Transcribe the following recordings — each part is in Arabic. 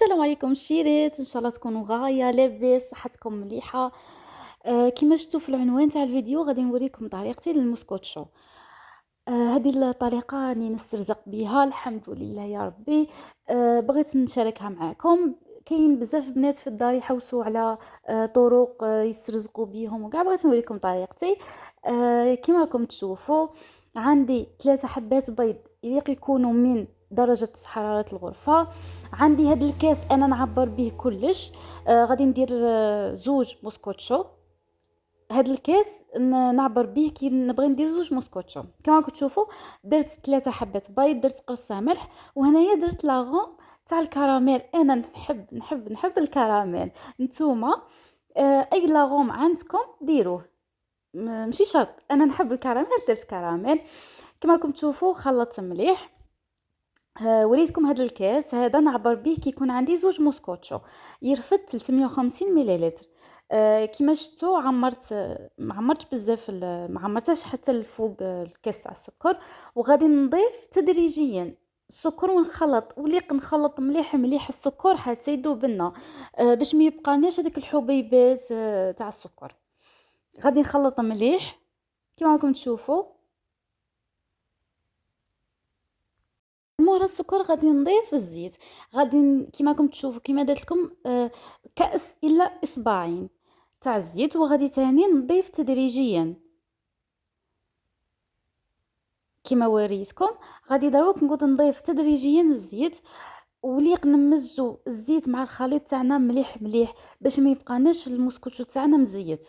السلام عليكم شيرات، ان شاء الله تكونوا غايه لاباس، صحتكم مليحه. كما شفتوا في العنوان تاع الفيديو غادي نوريكم طريقتي للمسكوتشو. هذه الطريقه راني نسترزق بها الحمد لله يا ربي. بغيت نشاركها معاكم. كاين بزاف بنات في الدار يحوسوا على طرق يسترزقوا بيهم وكاع. بغيت نوريكم طريقتي. كما راكم تشوفوا عندي 3 حبات بيض يليق يكونوا من درجة حرارة الغرفة. عندي هاد الكاس انا نعبر به كلش. غادي ندير زوج موسكوتشو. هاد الكاس نعبر به كي نبغي ندير زوج موسكوتشو. كما راكم تشوفوا درت 3 حبات بيض، درت قرصه ملح، وهنايا درت لاغوم تاع الكراميل. انا نحب الكراميل. نتوما اي لاغوم عندكم ديروه، ماشي شرط. انا نحب الكراميل درت كراميل. كما راكم تشوفوا خلطت مليح. وريتكم هذا الكاس هذا نعبر به كي يكون عندي زوج موسكوتشو يرفد 350 مليلتر. كما شفتوا ما عمرتش بزاف ما عمرتش حتى الفوق الكاس تاع السكر. وغادي نضيف تدريجيا السكر ونخلط وليق نخلط مليح مليح السكر حتى يذوب لنا، باش ما يبقاناش هذيك الحبيبات تاع السكر. غادي نخلط مليح كما راكم تشوفوا. مورا السكر غادي نضيف الزيت. غادي كيما راكم تشوفوا كيما درت لكم كأس الا اصبعين تاع الزيت، وغادي تاني نضيف تدريجيا كيما وريتكم. غادي دروك نقعد نضيف تدريجيا الزيت وليق نمزجوا الزيت مع الخليط تاعنا مليح مليح باش ما يبقاناش المسكوتشو تاعنا مزيت.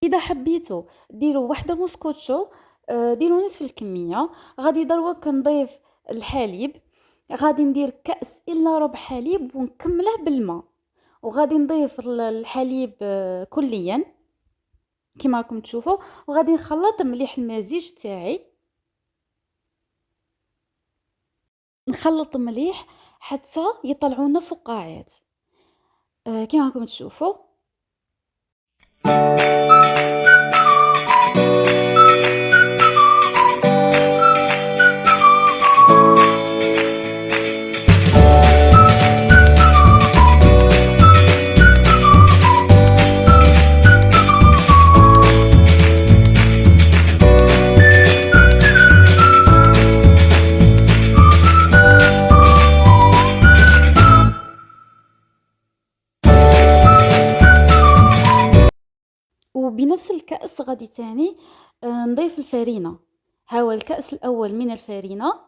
اذا حبيتوا ديروا واحده موسكوتشو ديروا نصف الكميه. غادي دروك نضيف الحليب. غادي ندير كأس الا ربع حليب ونكمله بالماء، وغادي نضيف الحليب كليا كما راكم تشوفوا. وغادي نخلط مليح المزيج تاعي، نخلط مليح حتى يطلعونا فقاعات كما راكم تشوفوا. وبنفس الكأس غادي تاني نضيف الفرينة. ها هو الكأس الأول من الفرينة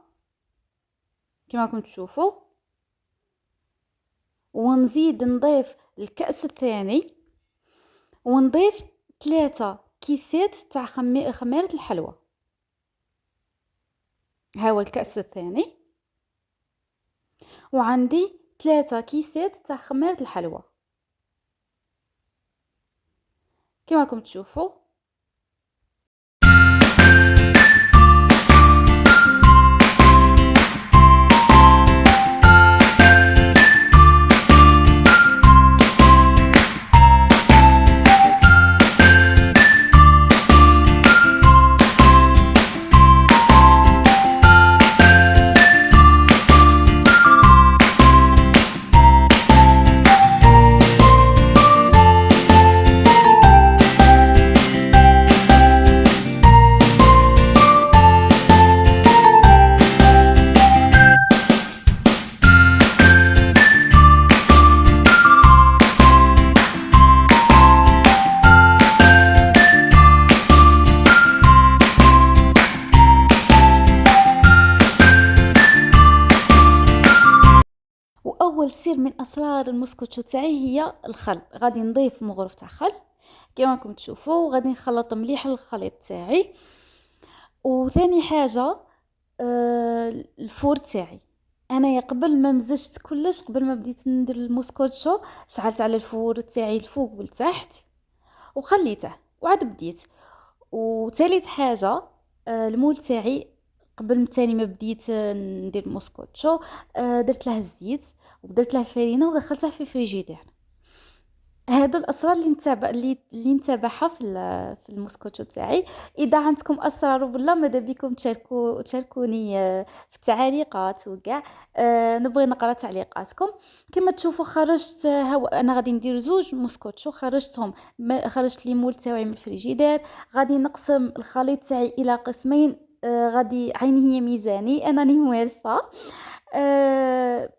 كما راكم تشوفوا، ونزيد نضيف الكأس الثاني، ونضيف 3 كيسات تاع خميرة الحلوى. ها هو الكأس الثاني، وعندي 3 كيسات تاع خميرة الحلوى كما راكم تشوفوا. اسرار المسكوتشو تاعي هي الخل. غادي نضيف مغرف تاع خل كيما راكم تشوفوا، وغادي نخلط مليح الخليط تاعي. وثاني حاجه الفور تاعي، انايا قبل ما مزجت كلش، قبل ما بديت ندير المسكوتشو، شعلت على الفور تاعي الفوق والتحت وخليته وعاد بديت. وثالث حاجه المول تاعي قبل تاني ما بديت ندير موسكوتشو، درت له الزيت ودرت له الفرينه ودخلته في فريجيدير. هادو الاسرار اللي نتابعها في الموسكوتشو تاعي. اذا عندكم اسرار ولا ماذا بكم تشاركوني في التعليقات وكاع. نبغي نقرا تعليقاتكم. كما تشوفوا خرجت انا غادي ندير زوج موسكوتشو، خرجتهم خرجت لي مول تاعي من الفريجيدير. غادي نقسم الخليط تاعي الى قسمين. غادي عين هي ميزاني، انا راني موالفه. آه،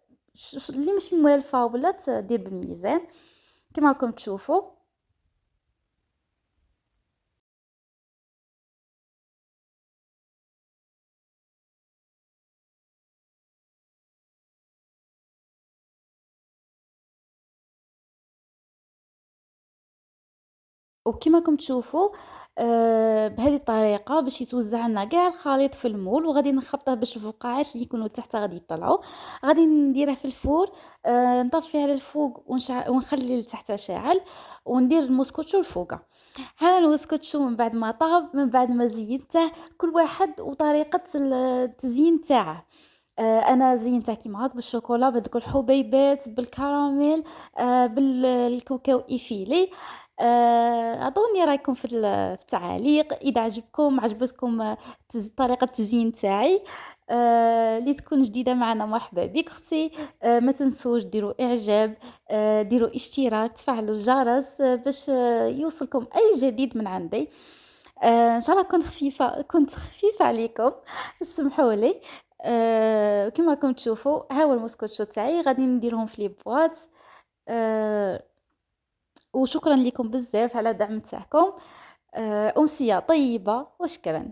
اللي مش موالفه ولا تدير بالميزان كما راكم تشوفوا. وكما راكم تشوفوا بهذه الطريقه باش يتوزع لنا كاع الخليط في المول، وغادي نخبطه باش الفقاعات اللي يكونوا تحت غادي يطلعوا. غادي نديره في الفور، نطفي على الفوق ونخلي لتحت شاعل، وندير المسكوتشو الفوقه. ها المسكوتشو من بعد ما طاب، من بعد ما زينته، كل واحد وطريقه التزيين تاعه. انا زينتها كيما هاك بالشوكولا، بهذوك الحبيبات، بالكراميل، بالكاكاو ايفيلي. اعطوني رايكم في التعاليق اذا عجبتكم طريقه التزيين تاعي. اللي تكون جديده معنا مرحبا بك اختي. ما تنسوش ديروا اعجاب، ديروا اشتراك، تفعلوا الجرس باش يوصلكم اي جديد من عندي. ان شاء الله كنت خفيفه عليكم. اسمحوا لي. كما راكم تشوفوا ها هو المسكوتشو تاعي، غادي نديرهم في لي بواط. أه وشكرا لكم بزاف على الدعم تاعكم. أمسية طيبة وشكرا.